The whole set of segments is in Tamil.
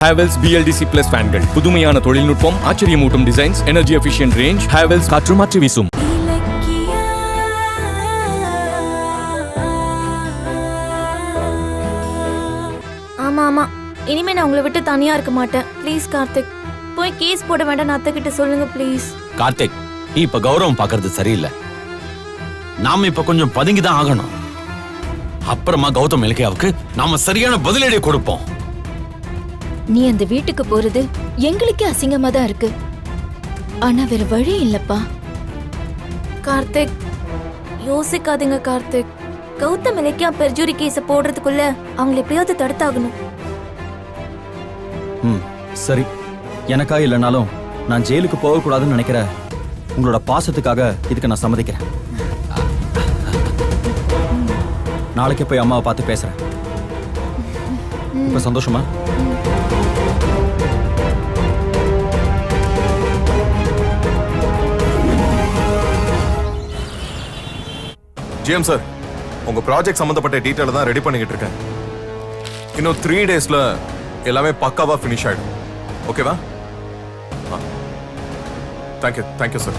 Havells BLDC Plus ஃபேன்கள் புதுமையான தொழில்நுட்பம், ஆச்சரியமூட்டும் designs, energy efficient range. Havells காற்று மாற்றி வீசும். ஆமா இனிமே நான் உங்களை விட்டு தனியா இருக்க மாட்டேன். ப்ளீஸ் கார்த்திக், போய் கேஸ் போட வேண்டாம் அத்தை கிட்ட சொல்லுங்க ப்ளீஸ். கார்த்திக், நீ இப்ப கௌரவம் பாக்குறது சரியில்லை. நாம இப்ப கொஞ்சம் பதுங்கிதான் ஆகணும். அப்புறமா கௌதம் இலக்கியாவுக்கு நாம சரியான பதிலடி கொடுப்போம். நீ அந்த வீட்டுக்கு போறது எங்களுக்கே அசிங்கமா தான் இருக்கு. ஆனா வேற வழி இல்லப்பா. கார்த்திக், யோசிக்காதீங்க கார்த்திக். கௌதம் இலக்கியா பெர்ஜூரி கேஸ போடுறதுக்குள்ள அவங்களை எப்படியாவது தடுத்தாகணும். சரி, எனக்கா இல்லைனாலும் நான் ஜெயிலுக்கு போகக்கூடாதுன்னு நினைக்கிற உங்களோட பாசத்துக்காக இதுக்கு நான் சம்மதிக்கிறேன். நாளைக்கே போய் அம்மாவை பார்த்து பேசுறேன். இப்ப சந்தோஷமா? ஜிஎம் சார், உங்க ப்ராஜெக்ட் சம்பந்தப்பட்ட டீட்டெயில் தான் ரெடி பண்ணிக்கிட்டு இருக்கேன். இன்னும் 3 டேஸ்ல எல்லாமே பக்காவா ஃபினிஷ் ஆயிடும். ஓகேவா? Thank you sir.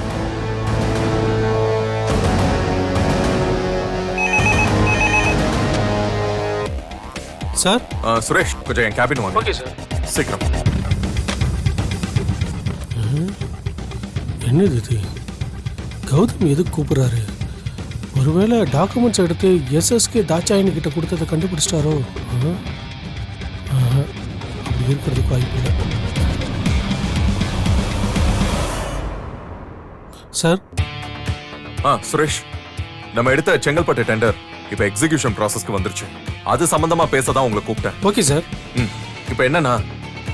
சார் சுரேஷ், கொஞ்சம் என் கேபின் வாங்க. Okay sir. சீக்கிரம். என்னது இது? கௌதம் எதுக்கு கூப்பிடுறாரு? ஒருவேளை டாக்குமெண்ட்ஸ் எடுத்து எஸ்எஸ்கே தாட்சாயினி கிட்ட கொடுத்ததை கண்டுபிடிச்சிட்டாரோ? அப்படி இருக்கிறதுக்கு வாய்ப்பு இல்லை. சார். சுரேஷ், நம்ம எடுத்த செங்கல்பட்டு டெண்டர் இப்ப எக்ஸிகியூஷன் ப்ராசஸ்க்கு வந்துருச்சு. அது சம்பந்தமா பேசதான் உங்களை கூப்பிட்டேன். Okay sir. இப்ப என்னன்னா,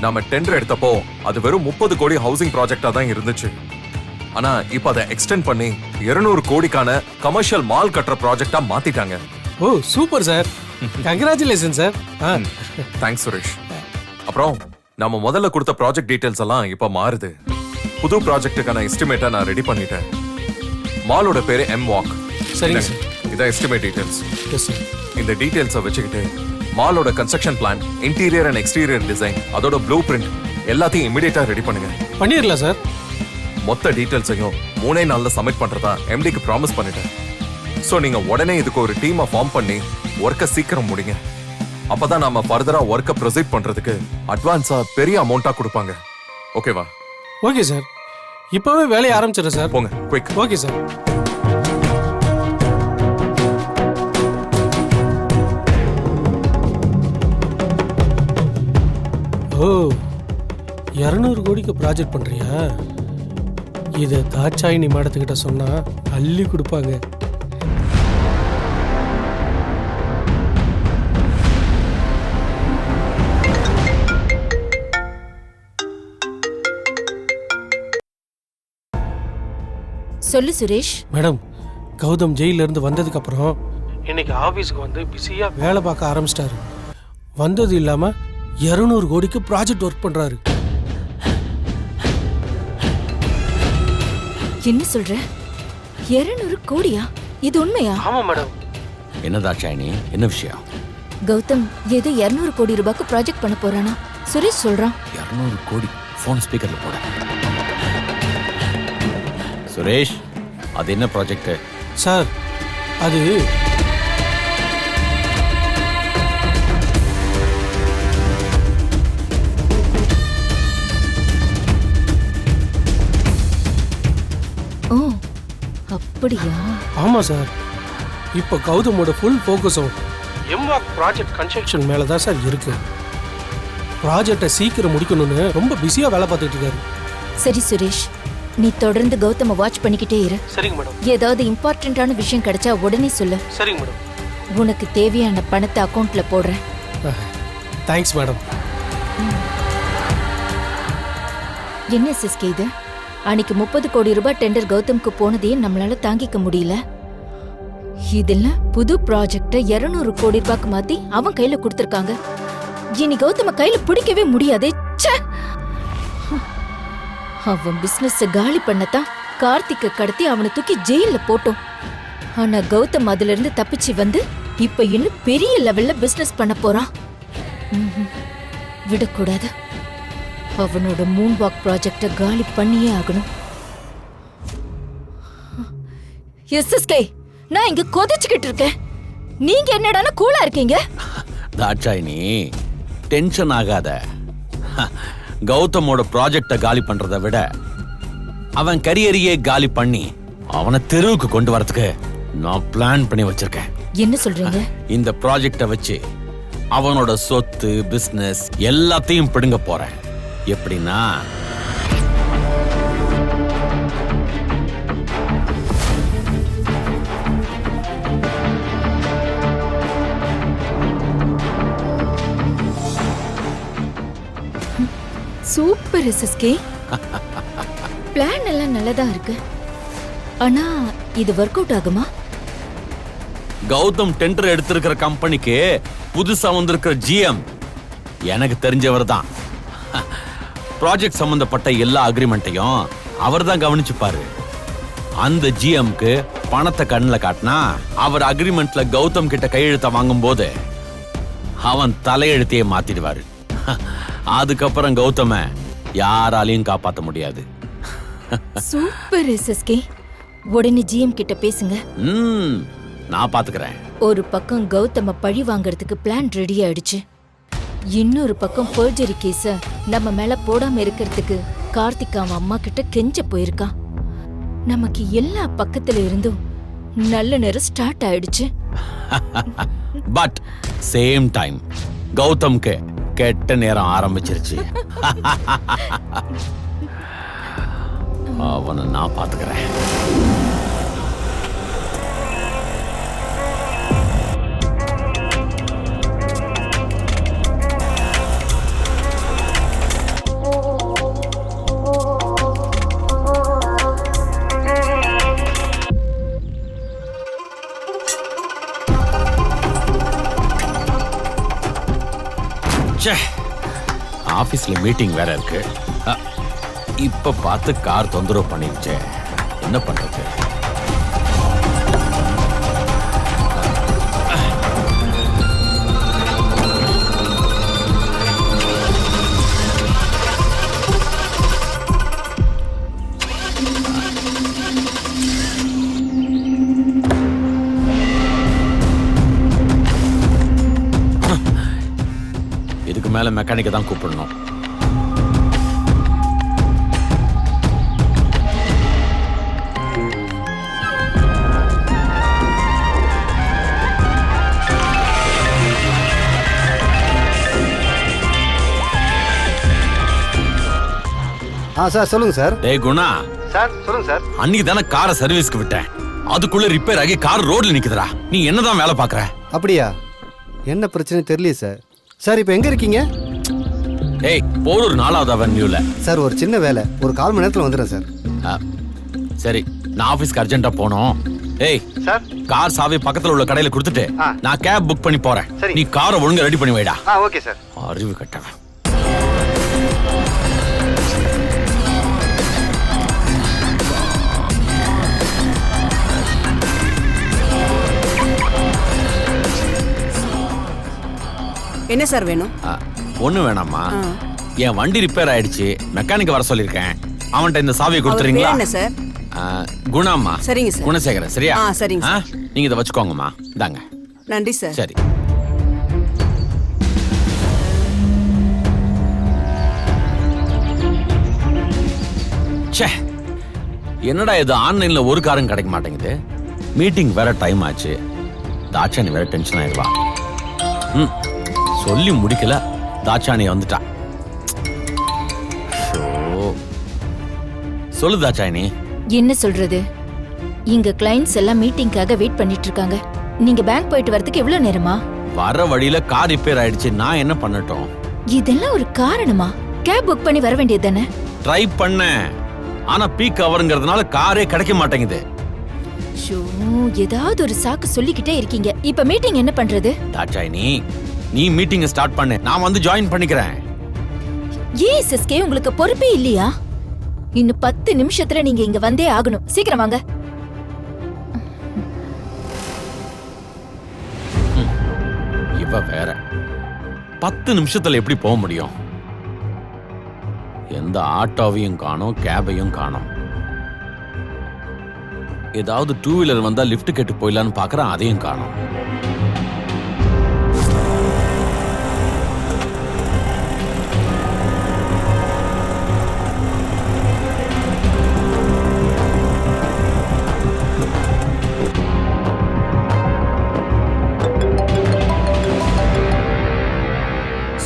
நாம டெண்டர் எடுத்தப்போ அது வெறும் 30 கோடி ஹவுசிங் ப்ராஜெக்டா தான் இருந்துச்சு. ஆனா இப்ப அதை எக்ஸ்டெண்ட் பண்ணி 200 கோடிக்கான கமர்ஷியல் மால் கட்டுற ப்ராஜெக்டா மாத்திட்டாங்க. Oh super sir. Congratulation sir. Thanks Suresh. அப்புறம் நம்ம முதல்ல கொடுத்த ப்ராஜெக்ட் டீடைல்ஸ் எல்லாம் இப்ப மாறுது. புது ப்ராஜெக்ட்டுக்கான எஸ்டிமேட்டை நான் ரெடி பண்ணிட்டேன். மாலோட பேரு எம் வாக். சரிங்க சார். இதான் எஸ்டிமேட் டீடைல்ஸ். Yes sir. இந்த டீடைல்ஸை வச்சுக்கிட்டு மாலோட construction plan, interior and exterior design, அதோட ப்ளூ பிரிண்ட் எல்லாத்தையும் இமிடியேட்டா ரெடி பண்ணுங்க. பண்ணிடலாம் சார். மொத்த டீடைல்ஸையும் 3 நாள்ல சப்மிட் பண்றதா எம்டிக்கு ப்ராமிஸ் பண்ணிட்டேன். சோ நீங்க உடனே இதுக்கு ஒரு டீமை ஃபார்ம் பண்ணி ஒர்க்கை சீக்கிரம் முடிங்க. அப்பதான் நாம ஃபர்தரா ஒர்க்கை ப்ரொசீட் பண்றதுக்கு அட்வான்ஸா பெரிய அமௌண்டா கொடுப்பாங்க. ஓகேவா? Okay sir. இப்பவே வேலையை ஆரம்பிச்சிடுறேன் சார். போங்க, குயிக். Okay sir. ஓ 200 கோடிக்கு ப்ராஜெக்ட் பண்றியா? இதை தாட்சாயினி மேடத்துக்கிட்ட சொன்னா அள்ளி கொடுப்பாங்க. சொல்லு சுரேஷ். மேடம், கௌதம் ஜெயில இருந்து வந்ததுக்கு அப்புறம் இன்னைக்கு ஆபீஸ்க்கு வந்து பிஸியா வேலை பார்க்க ஆரம்பிச்சிட்டாரு. வந்தது இல்லாம 200 கோடிக்கு ப்ராஜெக்ட் ஒர்க் பண்றாரு. என்ன சொல்ற? 200 கோடியா? இது உண்மையா? ஆமா மேடம். என்ன தாட்சாயினி, என்ன விஷயம்? கௌதம் ஏதோ 200 கோடி ரூபாய்க்கு ப்ராஜெக்ட் பண்ண போறானா? சுரேஷ் சொல்றான். 200 கோடி? போன் ஸ்பீக்கர்ல போட. சுரேஷ், அது என்ன ப்ராஜெக்ட்? சார், அது ஓ அப்படியா? ஆமா சார். இப்போ கௌதமோட ஃபுல் ஃபோக்கஸும் எம்வாக் ப்ராஜெக்ட் கன்ஸ்ட்ரக்ஷன் மேல தான் சார் இருக்கு. ப்ராஜெக்டை சீக்கிரம் முடிக்கணும்னு ரொம்ப பிஸியா வேலை பார்த்துட்டு இருக்காரு. சரி சுரேஷ், நீ தொடர்ந்து கௌதம வாட்ச் பண்ணிக்கிட்டே இரு. சரிங்க மேடம். ஏதாவது இம்பார்ட்டன்டான விஷயம் கிடைச்சா உடனே சொல்லு. சரிங்க மேடம். உனக்கு தேவையான பணத்தை அக்கௌண்ட்ல போடுறேன். Thanks madam. என்ன எஸ்எஸ்கே இது? அன்னைக்கு 30 கோடி ரூபாய் டெண்டர் கௌதம்க்கு போனதையே நம்மளால தாங்கிக்க முடியல. இதெல்லாம் புது ப்ராஜெக்ட 200 கோடி ரூபாய்க்கு மாத்தி அவன் கையில கொடுத்திருக்காங்க. இனி கௌதம கையில பிடிக்கவே முடியாதே. அவன் பிசினஸ் காலி பண்ணத்தான் கார்த்திக்க கடத்தி அவனை தூக்கி ஜெயில போட்டோம். ஆனா கௌதம் அதுல இருந்து தப்பிச்சு வந்து இப்ப இன்னும் பெரிய லெவல்ல பிசினஸ் பண்ண போறான். விடக்கூடாது. அவனோட மூன் வாக் ப்ராஜெக்ட காலி பண்ணியே ஆகணும். எஸ்எஸ்கே, நான் இங்க கொதிச்சுக்கிட்டு இருக்கேன். நீங்க என்னடானா கூலா இருக்கீங்க? தாட்சாயினி, டென்ஷன் ஆகாத. கௌதமோட ப்ராஜெக்ட காலி பண்றதை விட அவன் கரியரையே காலி பண்ணி அவனை தெருவுக்கு கொண்டு வரதுக்கு நான் பிளான் பண்ணி வச்சிருக்கேன். என்ன சொல்றீங்க? இந்த ப்ராஜெக்ட வச்சு அவனோட சொத்து, பிசினஸ் எல்லாத்தையும் பிடுங்க போறேன். எப்படின்னா, சூப்பர் எஸ்எஸ்கே. பிளான் எல்லாம் நல்லதா இருக்கு. ஆனா இது ஒர்க் அவுட் ஆகுமா? கௌதம் டெண்டர் எடுத்திருக்கிற கம்பெனிக்கு புதுசா வந்திருக்கிற ஜிஎம் எனக்கு தெரிஞ்சவர் தான். ப்ராஜெக்ட் சம்பந்தப்பட்ட எல்லா அக்ரிமெண்ட்டையும் அவர் தான் கவனிச்சுப்பாரு. அந்த ஜிஎம்க்கு பணத்தை கண்ணில் காட்டினா அவர் அக்ரிமெண்ட்ல கௌதம் கிட்ட கையெழுத்த வாங்கும் போது அவன் தலையெழுத்தையே மாத்திடுவாரு. அதுக்கப்புறம் கௌதம யாராலையும் காப்பாற்ற முடியாது. Super SSK. உடனே ஜிஎம் கிட்ட பேசுங்க. நான் பாத்துக்கிறேன். ஒரு பக்கம் கௌதம பழி வாங்கறதுக்கு பிளான் ரெடி ஆயிடுச்சு. இன்னொரு பக்கம் பர்ஜரி கேஸ நம்ம மேல போடாம இருக்கிறதுக்கு கார்த்திக் அவன் அம்மா கிட்ட கெஞ்ச போயிருக்கான். நமக்கு எல்லா பக்கத்துல இருந்தும் நல்ல நேரம் ஸ்டார்ட் ஆயிடுச்சு. பட் சேம் டைம் கௌதம்க்கு கெட்ட நேரம் ஆரம்பிச்சிருச்சு. அவனை நான் பாத்துக்கிறேன். ஆபீஸ்ல மீட்டிங் வேற இருக்கு. இப்ப பார்த்து கார் தொந்தரவு பண்ணிருச்சே, என்ன பண்றது? இதுக்கு மேல மெக்கானிக்கை தான் கூப்பிடணும். சார் சொல்லுங்க சார். டேய் குணா, சார் சொல்லுங்க சார். அன்னைக்கு தானே காரை சர்வீஸ்க்கு விட்டேன். அதுக்குள்ள ரிப்பேர் ஆகி கார் ரோட்ல நிக்குதுடா. நீ என்னதான் வேலை பாக்குற? அப்படியா? என்ன பிரச்சனை தெரியல சார். சார் இப்போ எங்க இருக்கீங்க? ஏய், போரூர் 4வது அவென்யூல. சார் ஒரு சின்ன வேலை, ஒரு 1/4 மணி நேரத்தில் வந்துடுறேன் சார். சரி, நான் ஆபீஸ்க்கு அர்ஜென்ட்டா போகணும். ஏய் சார், கார் சாவி பக்கத்துல உள்ள கடையில கொடுத்துட்டு நான் கேப் புக் பண்ணி போறேன். நீ காரை ஒழுங்கா ரெடி பண்ணி வைடா. Okay sir. அறிவு கட்டவன். என்ன சார் வேணும்? ஒண்ணு வேணாமா, என் வண்டி ரிப்பேர் ஆயிடுச்சு, மெக்கானிக் வர சொல்லிருக்கேன். அவன்கிட்ட இந்த சாவியை கொடுத்துறீங்களா? என்ன சார்? குணாமா. சரிங்க சார். குணசேகரன். சரியா? சரிங்க சார். நீங்க இதை வச்சுக்கோங்கம்மா. இந்தாங்க. நன்றி சார். சரி. என்னடா இது, ஆன்லைன்ல ஒரு காரும் கிடைக்க மாட்டேங்குது. மீட்டிங் வேற டைம் ஆச்சு. தாட்சாணி வேற டென்ஷன் ஆயிடுவா. சொல்லி முடிக்கல, தாட்சாணி வந்துட்டா. சொல்லு தாட்சாணி. என்ன சொல்றது? இங்க கிளைண்ட்ஸ் எல்லாம் மீட்டிங்காக வெயிட் பண்ணிட்டு இருக்காங்க. நீங்க பேங்க் போயிட்டு வரதுக்கு எவ்வளவு நேரமா? வர வழியில கார் ரிப்பேர் ஆயிடுச்சு. நான் என்ன பண்ணட்டும்? இதெல்லாம் ஒரு காரணமா? கேப் புக் பண்ணி வர வேண்டியது தானே? ட்ரை பண்ண, ஆனா பீக் அவர்ங்கிறதுனால காரே கிடைக்க மாட்டேங்குது. ஏதாவது ஒரு சாக்கு சொல்லிக்கிட்டே இருக்கீங்க. இப்ப மீட்டிங் என்ன பண்றது? தாட்சாணி, நீ மீட்டிங் ஸ்டார்ட் பண்ணு, நான் வந்து ஜாயின் பண்ணிக்கிறேன். எஸ்எஸ்கே, உங்களுக்கு பொறுப்பே இல்லையா? இன்னும் 10 நிமிஷத்துல நீங்க இங்க வந்தே ஆகணும். சீக்கிரம் வாங்க. இவ வேற 10 நிமிஷத்துல எப்படி போக முடியும்? எந்த ஆட்டோவையும் காணோம், கேபையும் காணோம். ஏதாவது டூ வீலர் வந்தா லிஃப்ட் கேட்டு போயிடலான்னு பாக்குறேன், அதையும் காணோம்.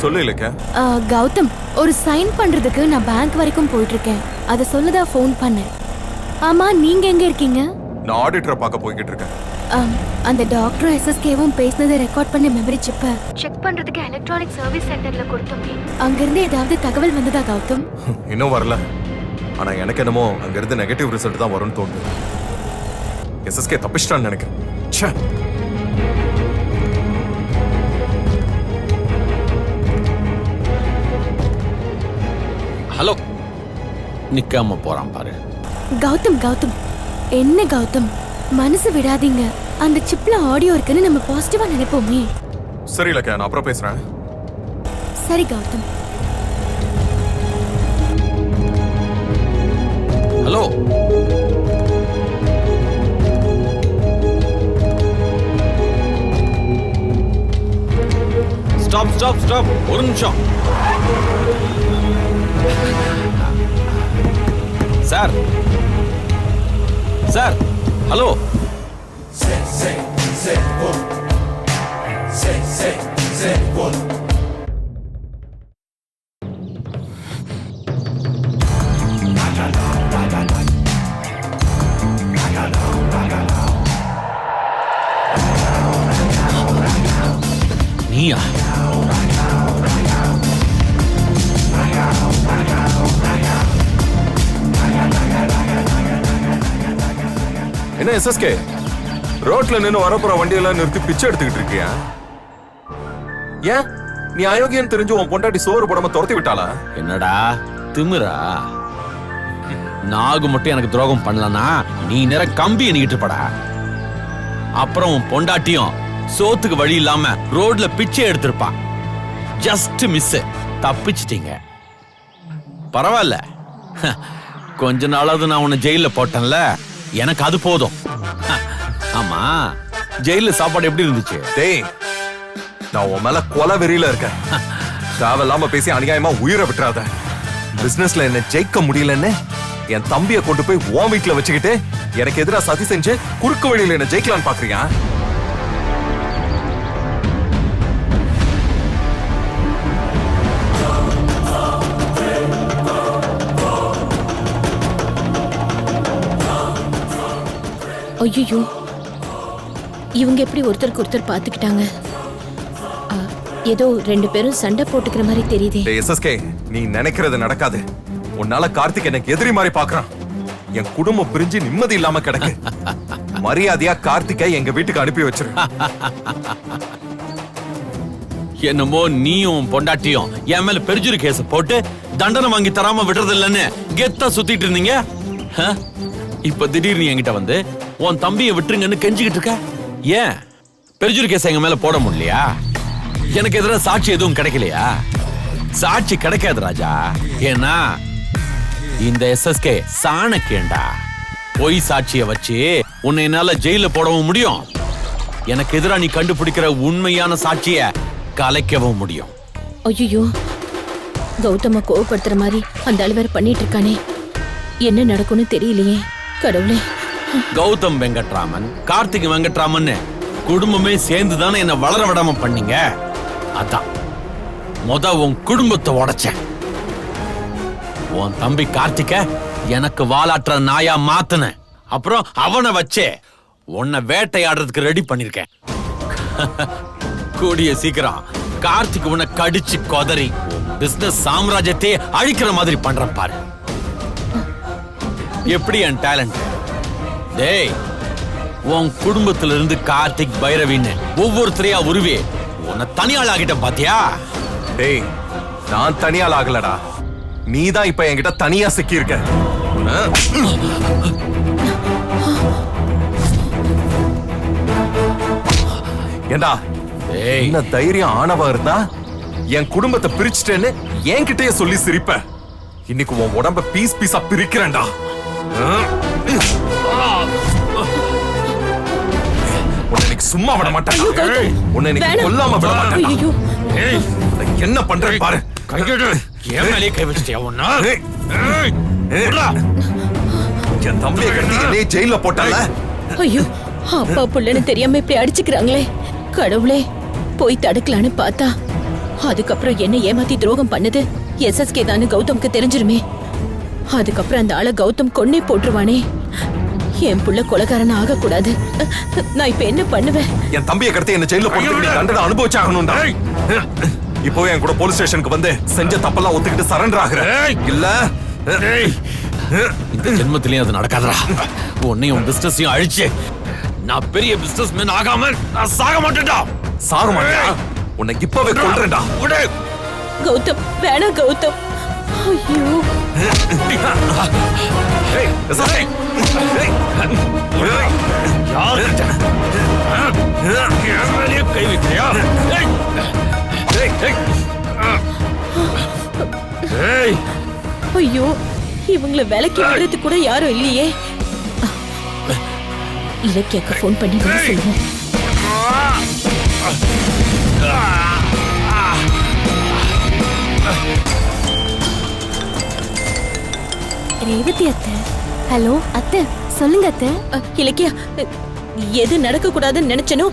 சொல்லு இலக்கியா. கௌதம், ஒரு சைன் பண்றதுக்கு நான் பேங்க் வரைக்கும் போயிட்டு இருக்கேன். அதை சொல்லதான் ஃபோன் பண்ணேன். ஆமா, நீங்க எங்க இருக்கீங்க? நான் ஆடிட்டரை பார்க்க போய்கிட்டு இருக்கேன். அந்த டாக்டரும் எஸ்எஸ்கேவும் பேசினதை ரெக்கார்ட் பண்ண மெமரி சிப்பை செக் பண்றதுக்கு எலக்ட்ரானிக் சர்வீஸ் சென்டர்ல கொடுத்தோமே. அங்கிருந்து ஏதாவது தகவல் வந்ததா கௌதம்? இன்னும் வரல. ஆனா எனக்கு என்னமோ அங்கிருந்து நெகட்டிவ் ரிசல்ட் தான் வரும்னு தோணுது. எஸ்எஸ்கே தப்பிச்சிட்டான்னு நினைக்கிறேன். ச்சே. ஹலோ, நிக்காம போறான் பாரு. கௌதம் கௌதம், என்ன கௌதம், மனசு விடாதீங்க. அந்த சிப்ல ஆடியோ இருக்குன்னு நம்ம பாசிட்டிவா நினைப்போமே. சரி இலக்கியா, நான் அப்புறம் பேசுறேன். சரி Gautam. Hello, stop stop stop, ஒரு நிமிஷம். Sir sir, hello. நீயா? என்ன எஸ்எஸ்கே, ரோட்ல நின்னு வரப்போற வண்டியெல்லாம் நிறுத்தி பிச்சை எடுத்துக்கிட்டு இருக்கியா? ஏன் நீ அயோக்கியன்னு தெரிஞ்சு உன் பொண்டாட்டி சோறு போடாம துரத்தி விட்டாளா? என்னடா திமிரா? நாகு மட்டும் எனக்கு துரோகம் பண்ணலனா நீ நேர கம்பி எண்ணிக்கிட்டு இருப்படா. அப்புறம் உன் பொண்டாட்டியும் சோத்துக்கு வழி இல்லாம ரோட்ல பிச்சை எடுத்திருப்பா. Just miss, தப்பிச்சிட்டீங்க. பரவாயில்ல, கொஞ்ச நாளாவது நான் உன்னை ஜெயில போட்டேன்ல, எனக்கு அது போதும். ஆமா, ஜெயில சாப்பாடு எப்படி இருந்துச்சு? டேய், நான் உன் மேல கொலை வெறியில இருக்கேன். தேவையில்லாம பேசி அநியாயமா உயிரை விட்டுறாத. பிசினஸ்ல என்ன ஜெயிக்க முடியலன்னு என் தம்பியை கொண்டு போய் உன் வீட்டுல வச்சுக்கிட்டு எனக்கு எதிராக சதி செஞ்சு குறுக்கு வழியில என்ன ஜெயிக்கலான்னு பாக்குறியா? ஐயோ, இவங்க எப்படி ஒருத்தருக்கு ஒருத்தர் பாத்துக்கிட்டாங்க? ஏதோ ரெண்டு பேரும் சண்டை போட்டுக்கிற மாதிரி தெரியுதே. டேய் எஸ்எஸ்கே, நீ நினைக்கிறது நடக்காது. உன்னால கார்த்திக் எனக்கு எதிரி மாதிரி பாக்குறான். என் குடும்பம் பிரிஞ்சு நிம்மதி இல்லாம கிடக்கு. மரியாதையா கார்த்திகை எங்க வீட்டுக்கு அனுப்பி வச்சிரு. என்னமோ நீயும் பொண்டாட்டியும் என் மேல பெருஜுரி கேஸ் போட்டு தண்டனை வாங்கி தராம விடுறது இல்லன்னு கெத்தா சுத்திட்டு இருந்தீங்க. இப்ப திடீர்னு என்கிட்ட வந்து உன் தம்பியை விட்டுருங்கன்னு கெஞ்சிக்கிட்டு இருக்க. ஏன் பெருஜுரி கேஸ் எங்க மேல போட முடியலையா? எனக்கு எதிராக சாட்சி எதுவும் கிடைக்கலையா? சாட்சி கிடைக்காது ராஜா. ஏன்னா இந்த எஸ்எஸ்கே சாணக்கியண்டா. பொய் சாட்சியை வச்சு உன்னை என்னால ஜெயில போடவும் முடியும். எனக்கு எதிராக நீ கண்டுபிடிக்கிற உண்மையான சாட்சிய கலைக்கவும் முடியும். ஐயோ, கௌதம கோவப்படுத்துற மாதிரி அந்த அலுவலர் பண்ணிட்டு இருக்கானே. என்ன நடக்கும்னு தெரியலையே கடவுளே. கௌதம் வெங்கட்ராமன், கார்த்திக் வெங்கட்ராமன் குடும்பமே சேர்ந்து தானே என்ன வளர விடாம பண்ணீங்க. அதான் உன் குடும்பத்தை உடைச்சேன். உன் தம்பி கார்த்திக எனக்கு வாலாற்ற நாயா மாத்துன. அப்புறம் அவனை வச்சே உன்னை வேட்டையாடுறதுக்கு ரெடி பண்ணிருக்கேன். கூடிய சீக்கிரம் கார்த்திக் உன்னை கடிச்சு கொதறி பிசினஸ் சாம்ராஜ்யத்தை அழிக்கிற மாதிரி பண்றேன் பாரு. எப்படி என் டேலண்ட்? டேய், உன் குடும்பத்துல இருந்து கார்த்திக், பைரவின்னு ஒவ்வொருத்தரையா உருவே உன்னை தனியாள் ஆகிட்ட பாத்தியா? டேய், நான் தனியால் ஆகலடா. நீதான் இப்ப என்கிட்ட தனியா சிக்கி இருக்க. ஏண்டா, என்ன தைரியம் ஆணவம் இருந்தா என் குடும்பத்தை பிரிச்சுட்டேன்னு என்கிட்டயே சொல்லி சிரிப்ப. இன்னைக்கு உன் உடம்ப பீஸ் பீஸா பிரிக்கிறேன்டா. உன்னை இன்னைக்கு சும்மா விட மாட்டேன். உன்னை இன்னைக்கு கொல்லாம விட மாட்டேன். ஐயோ என்ன பண்றேன் பாரு. கையெடு. ஏன் மேலே கை வச்சிட்டியா ஒண்ணா? என் தம்பியை கட்டி என்னையே ஜெயில போட்டால. ஐயோ அப்பா புள்ளன்னு தெரியாம இப்படி அடிச்சுக்கிறாங்களே. கடவுளே, போய் தடுக்கலான்னு பார்த்தா அதுக்கப்புறம் என்ன ஏமாத்தி துரோகம் பண்ணது எஸ்எஸ்கே தானு கௌதம்க்கு தெரிஞ்சிருமே. அதுக்கப்புறம் அந்த ஆளை கௌதம் கொன்னே போட்டுருவானே. என் புள்ள கொலைகாரன் ஆகக்கூடாது. நான் இப்ப என்ன பண்ணுவேன்? என் தம்பியை கடத்தி என்ன ஜெயில போட்டு தண்டனை அனுபவிச்சாகணும்டா. இப்போ என் கூட போலீஸ் ஸ்டேஷனுக்கு வந்து செஞ்ச தப்பெல்லாம் ஒத்துக்கிட்டு சரண்டர் ஆகுற இல்ல? இந்த ஜென்மத்திலயும் அது நடக்காதடா. உன்னையும் உன் பிசினஸையும் அழிச்சு நான் பெரிய பிசினஸ் மேன் ஆகாம நான் சாக மாட்டேன்டா. சாக மாட்டியா? உன்னை இப்பவே கொல்றேன்டா. கௌதம் வேணாம் கௌதம். ஐயோ கை வைக்கிறியா? ஐயோ இவங்களை விலைக்கு விடுறது கூட யாரும் இல்லையே. இலக்கியாக்கு ஃபோன் பண்ணி வர சொல்லுங்க. ரேவதி அத்தை. ஹலோ அத்தை, சொல்லுங்க அத்தை. இலக்கியா, எது நடக்க கூடாதுன்னு நினைச்சனோ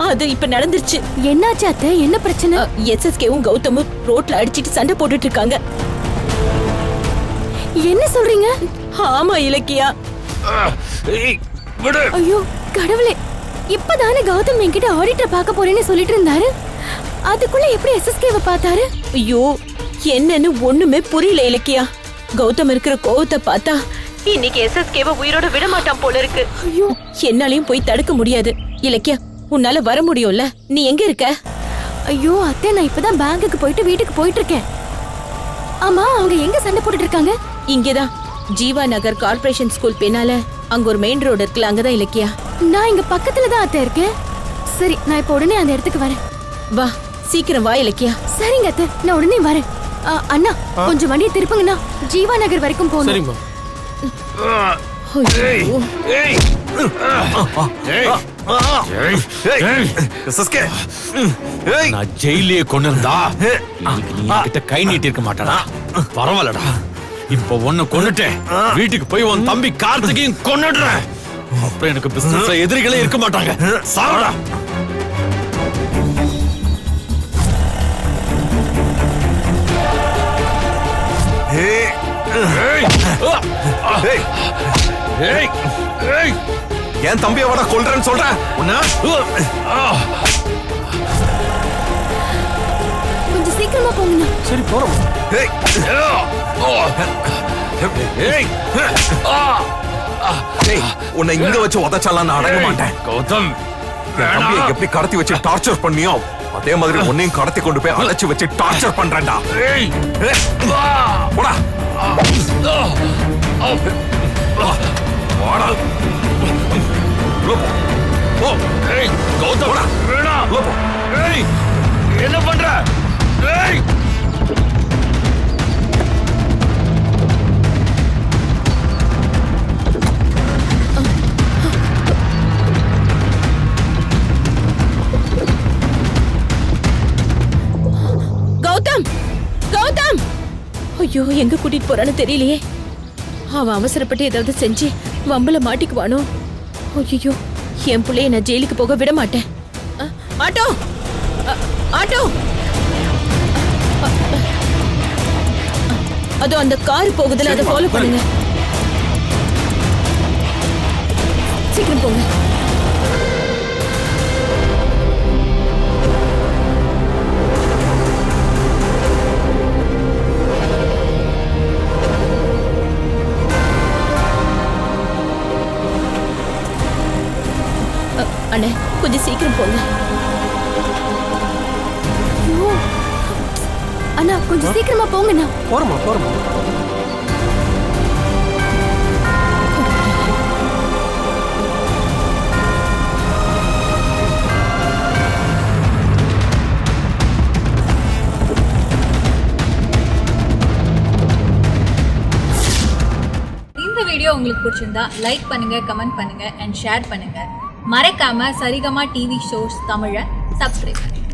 அது இப்ப நடந்துருச்சு. என்னாச்சு அத்தை? என்ன பிரச்சனை? எஸ்எஸ்கேவும் கௌதமும் ரோட்ல அடிச்சிட்டு சண்டை போட்டுட்டு இருக்காங்க. என்ன சொல்றீங்க? ஆமா இலக்கியா. ஐயோ கடவுளே, இப்பதானே கௌதம் என்கிட்ட ஆடிட்டர் பார்க்க போறேன்னு சொல்லிட்டு இருந்தாரு. அதுக்குள்ள எப்படி எஸ்எஸ்கேவை பார்த்தாரு? ஐயோ என்னன்னு ஒண்ணுமே புரியல இலக்கியா. கௌதம் இருக்கிற கோவத்தை பார்த்தா இன்னைக்கு எஸ்எஸ்கேவை உயிரோட விட மாட்டான் போல இருக்கு. ஐயோ என்னாலையும் போய் தடுக்க முடியாது. இலக்கியா, உன்னால வர முடியும்ல? நீ எங்க இருக்க? ஐயோ அத்தை, நான் இப்பதான் பேங்குக்கு போயிட்டு வீட்டுக்கு போயிட்டு இருக்கேன். ஆமா, அவங்க எங்க சண்டை போட்டுட்டு இருக்காங்க? இங்கதான் ஜீவா நகர் கார்ப்பரேஷன் ஸ்கூல் பின்னால அங்க ஒரு மெயின் ரோடு இருக்குல்ல, அங்கதான் இலக்கியா. நான் இங்க பக்கத்துல தான் அத்தை இருக்கேன். சரி, நான் இப்ப உடனே அந்த இடத்துக்கு வரேன். வா, சீக்கிரம் வா இலக்கியா. சரிங்க அத்தை, நான் உடனே வரேன். அண்ணா, கொஞ்சம் வண்டியை திருப்புங்கண்ணா. ஜீவா நகர் வரைக்கும் போகணும். சரிம்மா. ஐயோ. நான் ஜெயிலே கொண்டு இருந்தா இன்னைக்கு நீ என்கிட்ட கை நீட்டி இருக்க மாட்டானா? பரவாயில்லடா, இப்ப ஒண்ணு கொன்னுட்டேன். வீட்டுக்கு போய் உன் தம்பி கார்த்திகையும் கொன்னுடுறேன். அப்புறம் எனக்கு பிசினஸ்ல எதிரிகளே இருக்க மாட்டாங்க. சாவடா. என் தம்பியை வட கொல்றேன்னு சொல்ற. கொஞ்சம் சீக்கிரமா போங்கண்ணா. சரி போறோம். உன்னை இங்க வச்சு உதச்சாலாம் நான் அடங்க மாட்டேன். கௌதம், என் தம்பியை எப்படி கடத்தி வச்சு டார்ச்சர் பண்ணியோ அதே மாதிரி உன்னையும் கடத்தி கொண்டு போய் அழைச்சு வச்சு டார்ச்சர் பண்றேன்டா. போடா. போடா. கௌதம், என்ன பண்ற? கௌதம், கௌதம்! ஐயோ, எங்க கூட்டிட்டு போறான்னு தெரியலையே. அவன் அவசரப்பட்டு ஏதாவது செஞ்சு வம்பல மாட்டிக்குவானோ? ஐயோ, என் பிள்ளைய நான் ஜெயிலுக்கு போக விட மாட்டேன். Auto, auto! அதோ அந்த கார் போகுதுல, அதை ஃபாலோ பண்ணுங்க. சீக்கிரம் போங்க. அண்ணே, கொஞ்சம் சீக்கிரம் போங்க. ஐயோ, அண்ணா கொஞ்சம் சீக்கிரமா போங்கண்ணா. போறோமா போறோமா. இந்த வீடியோ உங்களுக்கு பிடிச்சிருந்தா லைக் பண்ணுங்க, கமெண்ட் பண்ணுங்க அண்ட் ஷேர் பண்ணுங்க. மறக்காம சரிகமா டிவி ஷோஸ் தமிழை சப்ஸ்கிரைப் பண்ணுங்க.